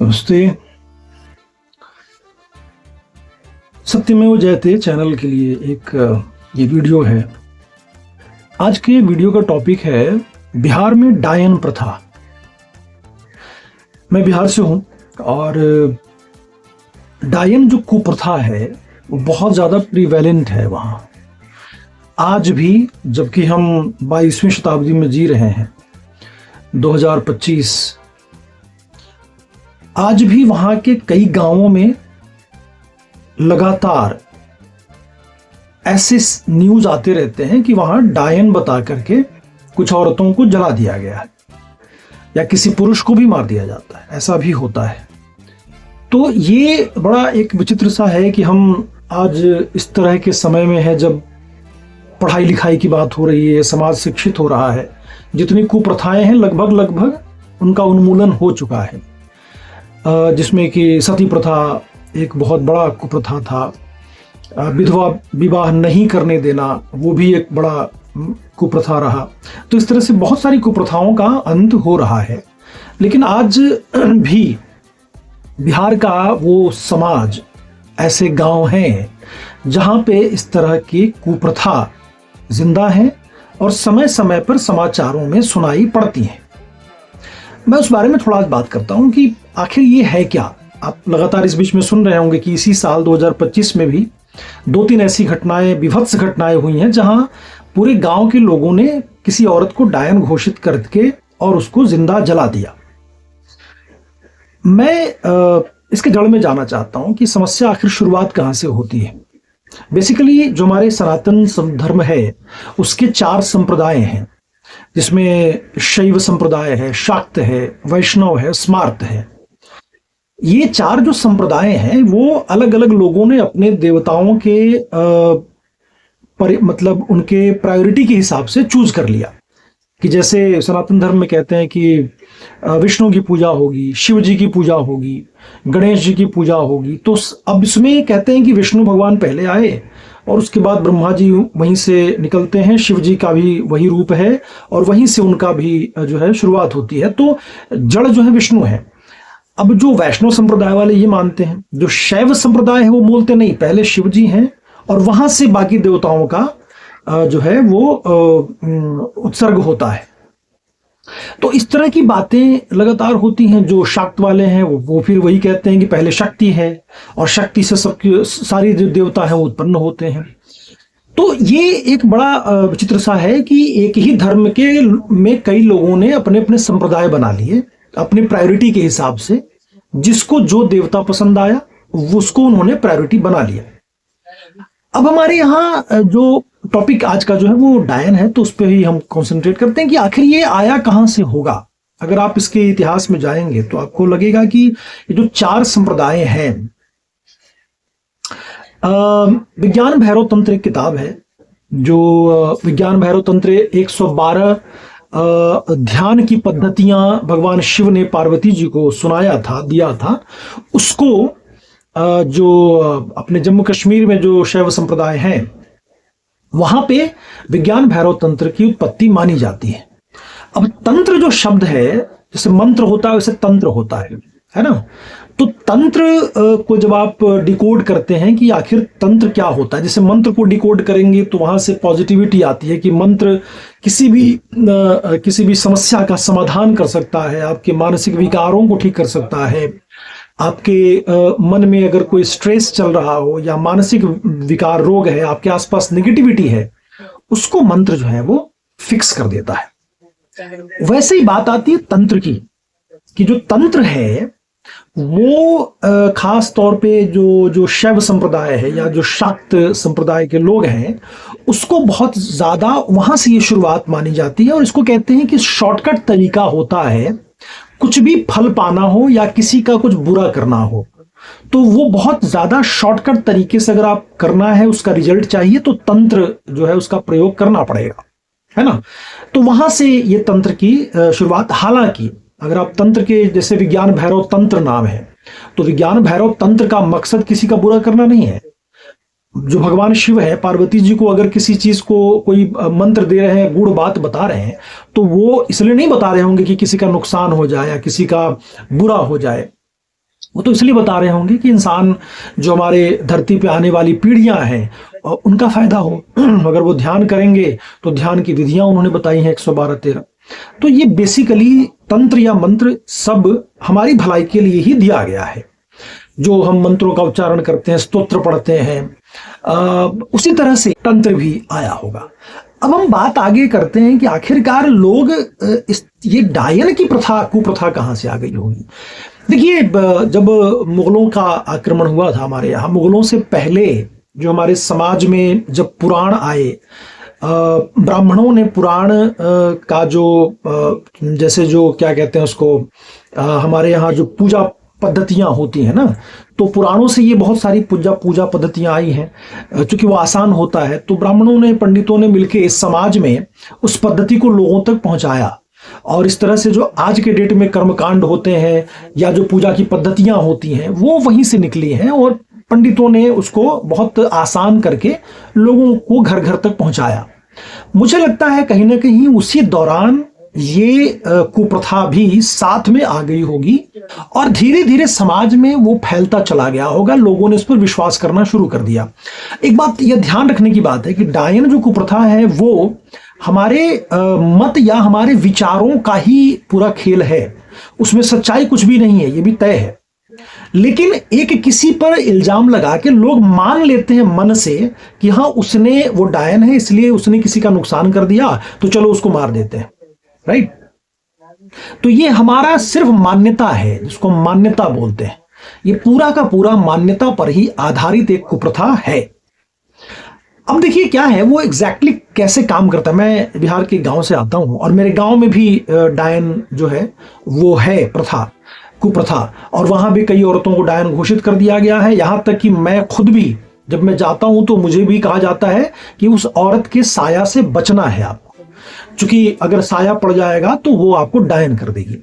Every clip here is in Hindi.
नमस्ते। सत्यमेव जयते चैनल के लिए एक ये वीडियो है। आज के वीडियो का टॉपिक है बिहार में डायन प्रथा। मैं बिहार से हूँ और डायन जो कुप्रथा है वो बहुत ज़्यादा प्रिवेलेंट है वहाँ आज भी, जबकि हम 22वीं शताब्दी में जी रहे हैं 2025। आज भी वहाँ के कई गांवों में लगातार ऐसे न्यूज आते रहते हैं कि वहां डायन बता करके कुछ औरतों को जला दिया गया है या किसी पुरुष को भी मार दिया जाता है, ऐसा भी होता है। तो ये बड़ा एक विचित्र सा है कि हम आज इस तरह के समय में है जब पढ़ाई लिखाई की बात हो रही है, समाज शिक्षित हो रहा है, जितनी कुप्रथाएं हैं लगभग उनका उन्मूलन हो चुका है। जिसमें कि सती प्रथा एक बहुत बड़ा कुप्रथा था, विधवा विवाह नहीं करने देना वो भी एक बड़ा कुप्रथा रहा। तो इस तरह से बहुत सारी कुप्रथाओं का अंत हो रहा है। लेकिन आज भी बिहार का वो समाज, ऐसे गांव हैं जहां पे इस तरह की कुप्रथा जिंदा है और समय समय पर समाचारों में सुनाई पड़ती हैं। मैं उस बारे में थोड़ा आज बात करता हूं कि आखिर ये है क्या। आप लगातार इस बीच में सुन रहे होंगे कि इसी साल 2025 में भी 2-3 ऐसी घटनाएं, विभत्स घटनाएं हुई हैं जहां पूरे गांव के लोगों ने किसी औरत को डायन घोषित करके और उसको जिंदा जला दिया। मैं इसके जड़ में जाना चाहता हूं कि समस्या आखिर शुरुआत कहां से होती है। बेसिकली जो हमारे सनातन धर्म है उसके 4 संप्रदाय हैं, जिसमें शैव संप्रदाय है, शाक्त है, वैष्णव है, स्मार्त है। ये 4 जो संप्रदाय हैं वो अलग अलग लोगों ने अपने देवताओं के मतलब उनके प्रायोरिटी के हिसाब से चूज कर लिया कि जैसे सनातन धर्म में कहते हैं कि विष्णु की पूजा होगी, शिव जी की पूजा होगी, गणेश जी की पूजा होगी। तो अब इसमें कहते हैं कि विष्णु भगवान पहले आए और उसके बाद ब्रह्मा जी वहीं से निकलते हैं, शिव जी का भी वही रूप है और वहीं से उनका भी जो है शुरुआत होती है। तो जड़ जो है विष्णु है। अब जो वैष्णव संप्रदाय वाले ये मानते हैं, जो शैव संप्रदाय है वो बोलते नहीं, पहले शिव जी हैं और वहां से बाकी देवताओं का जो है वो उत्सर्ग होता है। तो इस तरह की बातें लगातार होती हैं। जो शाक्त वाले हैं वो फिर वही कहते हैं कि पहले शक्ति है और शक्ति से सबकी सारी जो देवता है वो उत्पन्न होते हैं। तो ये एक बड़ा विचित्र सा है कि एक ही धर्म के में कई लोगों ने अपने अपने संप्रदाय बना लिए अपनी प्रायोरिटी के हिसाब से। जिसको जो देवता पसंद आया उसको उन्होंने प्रायोरिटी बना लिया। अब हमारे यहाँ जो टॉपिक आज का जो है वो डायन है, तो उस पर ही हम कंसंट्रेट करते हैं कि आखिर ये आया कहाँ से होगा। अगर आप इसके इतिहास में जाएंगे तो आपको लगेगा कि ये जो 4 संप्रदाय हैं, विज्ञान भैरव तंत्र एक किताब है जो विज्ञान भैरव तंत्र 112 ध्यान की पद्धतियां भगवान शिव ने पार्वती जी को सुनाया था, दिया था। उसको जो अपने जम्मू कश्मीर में जो शैव संप्रदाय हैं वहां पे विज्ञान भैरव तंत्र की उत्पत्ति मानी जाती है। अब तंत्र जो शब्द है, जैसे मंत्र होता है वैसे तंत्र होता है ना। तो तंत्र को जब आप डिकोड करते हैं कि आखिर तंत्र क्या होता है, जैसे मंत्र को डिकोड करेंगे तो वहां से पॉजिटिविटी आती है कि मंत्र किसी भी समस्या का समाधान कर सकता है, आपके मानसिक विकारों को ठीक कर सकता है। आपके मन में अगर कोई स्ट्रेस चल रहा हो या मानसिक विकार रोग है, आपके आसपास नेगेटिविटी है, उसको मंत्र जो है वो फिक्स कर देता है। वैसे ही बात आती है तंत्र की, कि जो तंत्र है वो खास तौर पे जो शैव संप्रदाय है या जो शाक्त संप्रदाय के लोग हैं उसको बहुत ज्यादा वहां से ये शुरुआत मानी जाती है। और इसको कहते हैं कि शॉर्टकट तरीका होता है कुछ भी फल पाना हो या किसी का कुछ बुरा करना हो, तो वो बहुत ज्यादा शॉर्टकट तरीके से अगर आप करना है, उसका रिजल्ट चाहिए, तो तंत्र जो है उसका प्रयोग करना पड़ेगा, है ना। तो वहां से ये तंत्र की शुरुआत। हालांकि अगर आप तंत्र के, जैसे विज्ञान भैरव तंत्र नाम है, तो विज्ञान भैरव तंत्र का मकसद किसी का बुरा करना नहीं है। जो भगवान शिव है, पार्वती जी को अगर किसी चीज को कोई मंत्र दे रहे हैं, गूढ़ बात बता रहे हैं, तो वो इसलिए नहीं बता रहे होंगे कि किसी का नुकसान हो जाए या किसी का बुरा हो जाए। वो तो इसलिए बता रहे होंगे कि इंसान जो हमारे धरती पे आने वाली पीढ़ियां हैं उनका फायदा हो। अगर वो ध्यान करेंगे तो ध्यान की विधियां उन्होंने बताई हैं 112-13। तो ये बेसिकली तंत्र या मंत्र सब हमारी भलाई के लिए ही दिया गया है। जो हम मंत्रों का उच्चारण करते हैं, स्तोत्र पढ़ते हैं, उसी तरह से तंत्र भी आया होगा। अब हम बात आगे करते हैं कि आखिरकार लोग ये डायन की प्रथा, कुप्रथा कहाँ से आ गई होगी। देखिए, जब मुगलों का आक्रमण हुआ था हमारे यहाँ, मुगलों से पहले जो हमारे समाज में जब पुराण आए, ब्राह्मणों ने पुराण का जो जैसे जो क्या कहते हैं उसको, हमारे यहाँ जो पूजा पद्धतियां होती हैं ना, तो पुराणों से ये बहुत सारी पूजा पद्धतियां आई हैं। चूंकि वो आसान होता है, तो ब्राह्मणों ने, पंडितों ने मिलकर इस समाज में उस पद्धति को लोगों तक पहुंचाया। और इस तरह से जो आज के डेट में कर्मकांड होते हैं या जो पूजा की पद्धतियां होती हैं वो वहीं से निकली हैं, और पंडितों ने उसको बहुत आसान करके लोगों को घर घर तक पहुंचाया। मुझे लगता है कहीं ना कहीं उसी दौरान ये कुप्रथा भी साथ में आ गई होगी, और धीरे धीरे समाज में वो फैलता चला गया होगा। लोगों ने इस पर विश्वास करना शुरू कर दिया। एक बात यह ध्यान रखने की बात है कि डायन जो कुप्रथा है वो हमारे मत या हमारे विचारों का ही पूरा खेल है, उसमें सच्चाई कुछ भी नहीं है, ये भी तय है। लेकिन एक किसी पर इल्जाम लगा के लोग मान लेते हैं मन से कि हाँ उसने, वो डायन है इसलिए उसने किसी का नुकसान कर दिया, तो चलो उसको मार देते हैं, राइट। तो ये हमारा सिर्फ मान्यता है, जिसको मान्यता बोलते हैं। ये पूरा का पूरा मान्यता पर ही आधारित एक कुप्रथा है। अब देखिए क्या है वो एग्जैक्टली कैसे काम करता है। मैं बिहार के गांव से आता हूं, और मेरे गांव में भी डायन जो है वो है प्रथा, कुप्रथा, और वहां भी कई औरतों को डायन घोषित कर दिया गया है। यहां तक कि मैं खुद भी जब मैं जाता हूं तो मुझे भी कहा जाता है कि उस औरत के साया से बचना है आपको, क्योंकि अगर साया पड़ जाएगा तो वो आपको डायन कर देगी।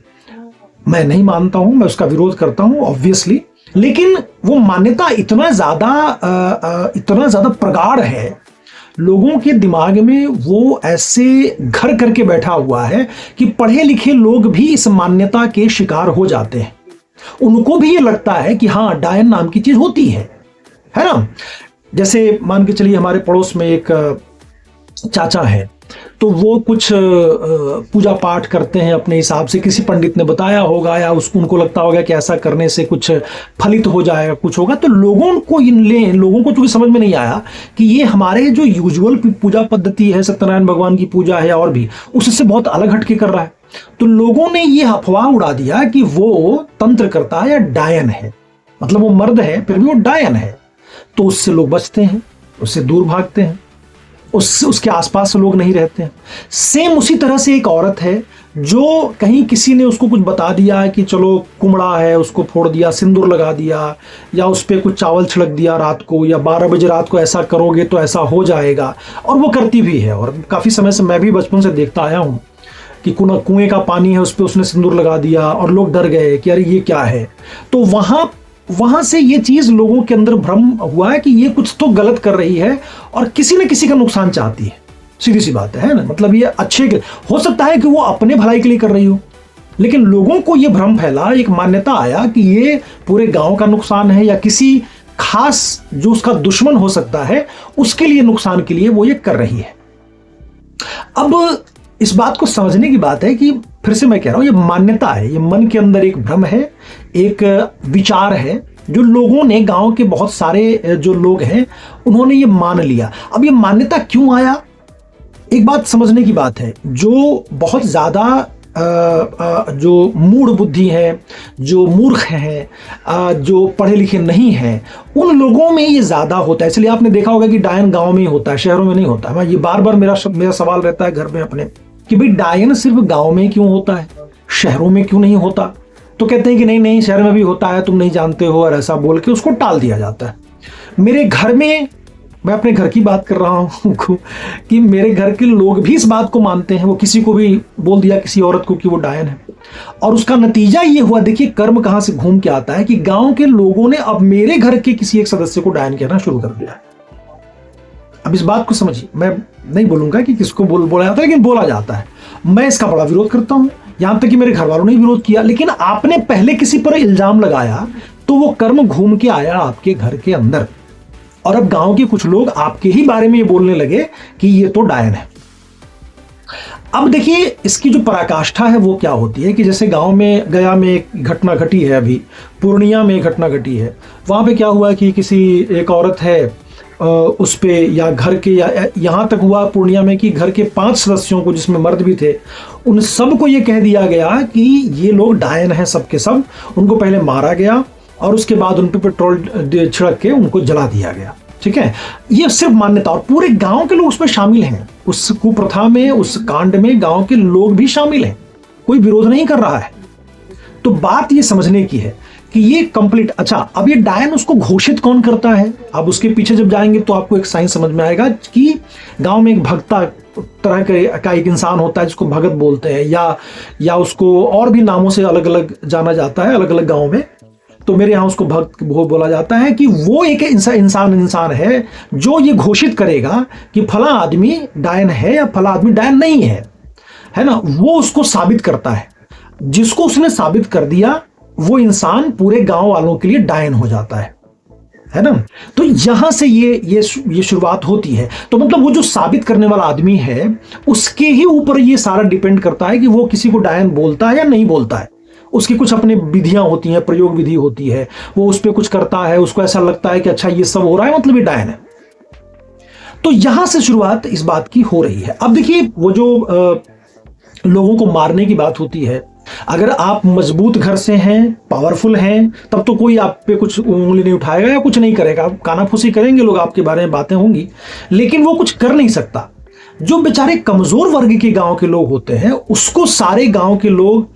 मैं नहीं मानता हूं, मैं उसका विरोध करता हूं ऑब्वियसली, लेकिन वो मान्यता इतना ज्यादा प्रगाढ़ है लोगों के दिमाग में, वो ऐसे घर करके बैठा हुआ है कि पढ़े लिखे लोग भी इस मान्यता के शिकार हो जाते हैं। उनको भी ये लगता है कि हाँ डायन नाम की चीज होती है ना। जैसे मान के चलिए हमारे पड़ोस में एक चाचा है, तो वो कुछ पूजा पाठ करते हैं अपने हिसाब से, किसी पंडित ने बताया होगा या उसको उनको लगता होगा कि ऐसा करने से कुछ फलित हो जाएगा, कुछ होगा। तो लोगों को चूंकि समझ में नहीं आया कि ये हमारे जो यूजुअल पूजा पद्धति है, सत्यनारायण भगवान की पूजा है और भी, उससे बहुत अलग हटके कर रहा है। तो लोगों ने ये अफवाह उड़ा दिया कि वो तंत्र करता है या डायन है, मतलब वो मर्द है फिर भी वो डायन है। तो उससे लोग बचते हैं, उससे दूर भागते हैं, उसके आसपास लोग नहीं रहते हैं। सेम उसी तरह से एक औरत है जो कहीं किसी ने उसको कुछ बता दिया है कि चलो कुमड़ा है, उसको फोड़ दिया, सिंदूर लगा दिया, या उस पर कुछ चावल छिड़क दिया रात को, या 12 बजे रात को ऐसा करोगे तो ऐसा हो जाएगा, और वो करती भी है। और काफ़ी समय से मैं भी बचपन से देखता आया हूँ कि कुएं का पानी है उस पर उसने सिंदूर लगा दिया, और लोग डर गए कि अरे ये क्या है। तो वहां से ये चीज लोगों के अंदर भ्रम हुआ है कि ये कुछ तो गलत कर रही है और किसी न किसी का नुकसान चाहती है। सीधी सी बात है ना, मतलब ये अच्छे हो सकता है कि वो अपने भलाई के लिए कर रही हो, लेकिन लोगों को ये भ्रम फैला, एक मान्यता आया कि ये पूरे गांव का नुकसान है या किसी खास जो उसका दुश्मन हो सकता है उसके लिए नुकसान के लिए वो ये कर रही है। अब इस बात को समझने की बात है कि फिर से मैं कह रहा हूं ये मान्यता है, ये मन के अंदर एक भ्रम है, एक विचार है जो लोगों ने, गांव के बहुत सारे जो लोग हैं उन्होंने ये मान लिया। अब ये मान्यता क्यों आया, एक बात समझने की बात है। जो बहुत ज्यादा जो मूढ़ बुद्धि है, जो मूर्ख हैं, जो पढ़े लिखे नहीं हैं, उन लोगों में ये ज्यादा होता है। इसलिए आपने देखा होगा कि डायन गांव में ही होता है, शहरों में नहीं होता है। ये बार बार मेरा सवाल रहता है घर में अपने कि भाई डायन सिर्फ गांव में क्यों होता है, शहरों में क्यों नहीं होता। तो कहते हैं कि नहीं शहर में भी होता है, तुम नहीं जानते हो, और ऐसा बोल के उसको टाल दिया जाता है। मेरे घर में, मैं अपने घर की बात कर रहा हूं कि मेरे घर के लोग भी इस बात को मानते हैं। वो किसी को भी बोल दिया, किसी औरत को, कि वो डायन है, और उसका नतीजा ये हुआ, देखिए कर्म कहां से घूम के आता है, कि गांव के लोगों ने अब मेरे घर के किसी एक सदस्य को डायन कहना शुरू कर दिया है। अब इस बात को समझिए, मैं नहीं बोलूंगा कि किसको बोला जाता है, लेकिन बोला जाता है। मैं इसका बड़ा विरोध करता हूं, यहां तक कि मेरे घर वालों ने विरोध किया, लेकिन आपने पहले किसी पर इल्जाम लगाया तो वो कर्म घूम के आया आपके घर के अंदर, और अब गांव के कुछ लोग आपके ही बारे में ये बोलने लगे कि ये तो डायन है। अब देखिए इसकी जो पराकाष्ठा है वो क्या होती है कि जैसे गांव में गया में एक घटना घटी है, अभी पूर्णिया में एक घटना घटी है। वहां पे क्या हुआ कि किसी एक औरत है उस पे या घर के, या यहाँ तक हुआ पूर्णिया में कि घर के 5 सदस्यों को, जिसमें मर्द भी थे, उन सबको ये कह दिया गया कि ये लोग डायन हैं सब के सब। उनको पहले मारा गया और उसके बाद उन पे पेट्रोल छिड़क के उनको जला दिया गया। ठीक है, ये सिर्फ मान्यता, और पूरे गांव के लोग उसमें शामिल हैं। उस कुप्रथा में, उस कांड में गांव के लोग भी शामिल हैं, कोई विरोध नहीं कर रहा है। तो बात ये समझने की है कि ये कंप्लीट, अच्छा अब ये डायन उसको घोषित कौन करता है, अब उसके पीछे जब जाएंगे तो आपको एक साइंस समझ में आएगा कि गांव में एक भक्ता तरह का एक इंसान होता है जिसको भगत बोलते हैं, या उसको और भी नामों से अलग अलग जाना जाता है अलग अलग गांव में। तो मेरे यहाँ उसको भक्त बोला जाता है कि वो एक इंसान है जो ये घोषित करेगा कि फला आदमी डायन है या फला आदमी डायन नहीं है ना। वो उसको साबित करता है, जिसको उसने साबित कर दिया वो इंसान पूरे गांव वालों के लिए डायन हो जाता है ना। तो यहां से ये शुरुआत होती है। तो मतलब वो जो साबित करने वाला आदमी है उसके ही ऊपर ये सारा डिपेंड करता है कि वो किसी को डायन बोलता है या नहीं बोलता है। उसकी कुछ अपनी विधियां होती हैं, प्रयोग विधि होती है, वो उस पर कुछ करता है, उसको ऐसा लगता है कि अच्छा ये सब हो रहा है मतलब ये डायन है। तो यहां से शुरुआत इस बात की हो रही है। अब देखिए वो जो लोगों को मारने की बात होती है, अगर आप मजबूत घर से हैं, पावरफुल हैं, तब तो कोई आप पे कुछ उंगली नहीं उठाएगा या कुछ नहीं करेगा। कानाफूसी करेंगे लोग, आपके बारे में बातें होंगी, लेकिन वो कुछ कर नहीं सकता। जो बेचारे कमजोर वर्ग के गांव के लोग होते हैं उसको सारे गांव के लोग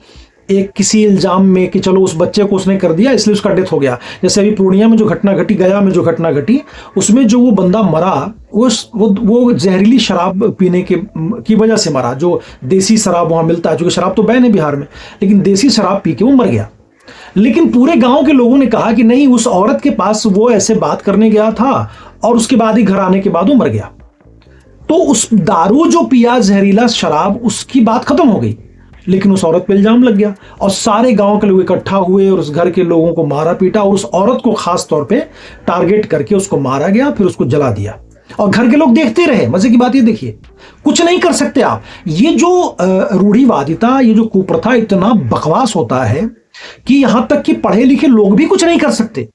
एक किसी इल्जाम में कि चलो उस बच्चे को उसने कर दिया इसलिए उसका डेथ हो गया। जैसे अभी पूर्णिया में जो घटना घटी, गया में जो घटना घटी, उसमें जो वो बंदा मरा वो जहरीली शराब पीने की वजह से मरा। जो देसी शराब वहां मिलता है, क्योंकि शराब तो बैन है बिहार में, लेकिन देसी शराब पी के वो मर गया। लेकिन पूरे गांव के लोगों ने कहा कि नहीं, उस औरत के पास वो ऐसे बात करने गया था और उसके बाद ही घर आने के बाद वो मर गया। तो उस दारू जो पिया, जहरीला शराब, उसकी बात खत्म हो गई, लेकिन उस औरत पे इल्जाम लग गया और सारे गांव के लोग इकट्ठा हुए और उस घर के लोगों को मारा पीटा, और उस औरत को खास तौर पे टारगेट करके उसको मारा गया, फिर उसको जला दिया और घर के लोग देखते रहे। मजे की बात ये देखिए, कुछ नहीं कर सकते आप। ये जो रूढ़िवादिता, ये जो कुप्रथा इतना बकवास होता है कि यहां तक कि पढ़े लिखे लोग भी कुछ नहीं कर सकते,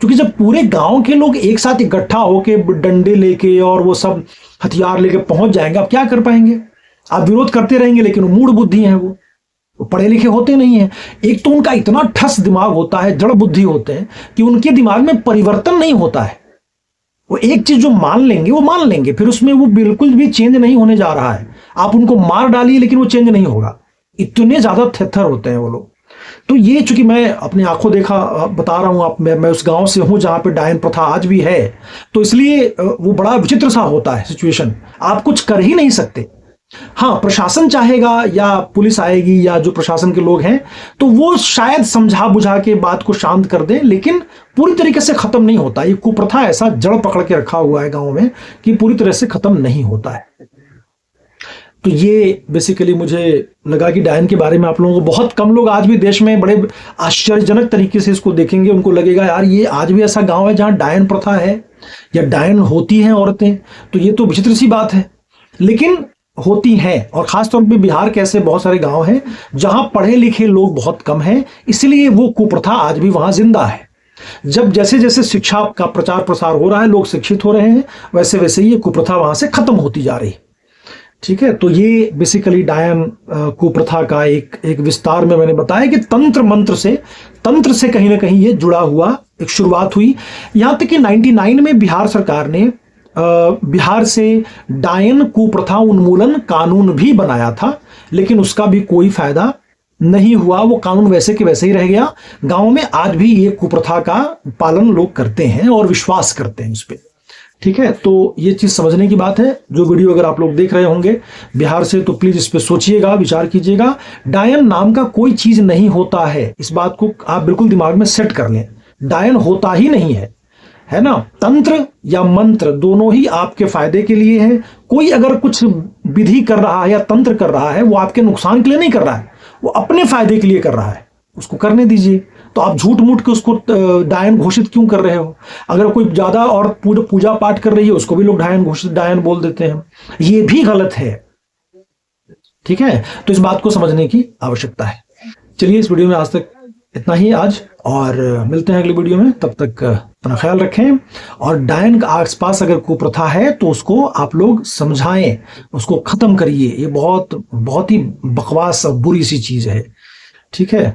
क्योंकि जब पूरे गांव के लोग एक साथ इकट्ठा होके डंडे लेके और वो सब हथियार लेके पहुंच जाएंगे, आप क्या कर पाएंगे? आप विरोध करते रहेंगे, लेकिन वो मूढ़ बुद्धि हैं, वो पढ़े लिखे होते नहीं हैं। एक तो उनका इतना ठस दिमाग होता है, जड़ बुद्धि होते हैं कि उनके दिमाग में परिवर्तन नहीं होता है। वो एक चीज जो मान लेंगे वो मान लेंगे, फिर उसमें वो बिल्कुल भी चेंज नहीं होने जा रहा है। आप उनको मार डालिए लेकिन वो चेंज नहीं होगा, इतने ज्यादा थेथर होते हैं वो लोग। तो ये चूंकि मैं अपनी आंखों देखा बता रहा हूं, आप मैं उस गांव से हूं जहां पे डायन प्रथा आज भी है, तो इसलिए वो बड़ा विचित्र सा होता है सिचुएशन। आप कुछ कर ही नहीं सकते। हाँ, प्रशासन चाहेगा या पुलिस आएगी या जो प्रशासन के लोग हैं तो वो शायद समझा बुझा के बात को शांत कर दें, लेकिन पूरी तरीके से खत्म नहीं होता। ये कुप्रथा ऐसा जड़ पकड़ के रखा हुआ है गांव में कि पूरी तरह से खत्म नहीं होता है। तो ये बेसिकली मुझे लगा कि डायन के बारे में आप लोगों को, बहुत कम लोग आज भी देश में बड़े आश्चर्यजनक तरीके से इसको देखेंगे। उनको लगेगा यार ये आज भी ऐसा गांव है जहां डायन प्रथा है या डायन होती हैं औरतें, तो ये तो विचित्र सी बात है, लेकिन होती हैं। और खासतौर पे बिहार के ऐसे बहुत सारे गांव हैं जहां पढ़े लिखे लोग बहुत कम हैं, इसलिए वो कुप्रथा आज भी वहां जिंदा है। जब जैसे जैसे शिक्षा का प्रचार प्रसार हो रहा है, लोग शिक्षित हो रहे हैं, वैसे वैसे ये कुप्रथा वहां से खत्म होती जा रही। ठीक है, तो ये बेसिकली डायन कुप्रथा का एक विस्तार में मैंने बताया कि तंत्र से कहीं ना कहीं ये जुड़ा हुआ एक शुरुआत हुई। यहां तक कि 99 में बिहार सरकार ने बिहार से डायन कुप्रथा उन्मूलन कानून भी बनाया था, लेकिन उसका भी कोई फायदा नहीं हुआ। वो कानून वैसे के वैसे ही रह गया। गांव में आज भी ये कुप्रथा का पालन लोग करते हैं और विश्वास करते हैं उस पर। ठीक है, तो ये चीज समझने की बात है। जो वीडियो अगर आप लोग देख रहे होंगे बिहार से, तो प्लीज इस पे सोचिएगा, विचार कीजिएगा। डायन नाम का कोई चीज नहीं होता है, इस बात को आप बिल्कुल दिमाग में सेट कर लें। डायन होता ही नहीं है ना। तंत्र या मंत्र दोनों ही आपके फायदे के लिए है। कोई अगर कुछ विधि कर रहा है या तंत्र कर रहा है, वो आपके नुकसान के लिए नहीं कर रहा है, वो अपने फायदे के लिए कर रहा है, उसको करने दीजिए। तो आप झूठ मूठ के उसको डायन घोषित क्यों कर रहे हो? अगर कोई ज्यादा और पूजा पाठ कर रही है उसको भी लोग डायन घोषित, डायन बोल देते हैं, ये भी गलत है। ठीक है, तो इस बात को समझने की आवश्यकता है। चलिए, इस वीडियो में आज तक इतना ही आज, और मिलते हैं अगली वीडियो में। तब तक अपना ख्याल रखें, और डायन के आसपास अगर कुप्रथा है तो उसको आप लोग समझाएं, उसको खत्म करिए। ये बहुत बहुत ही बकवास और बुरी सी चीज है। ठीक है।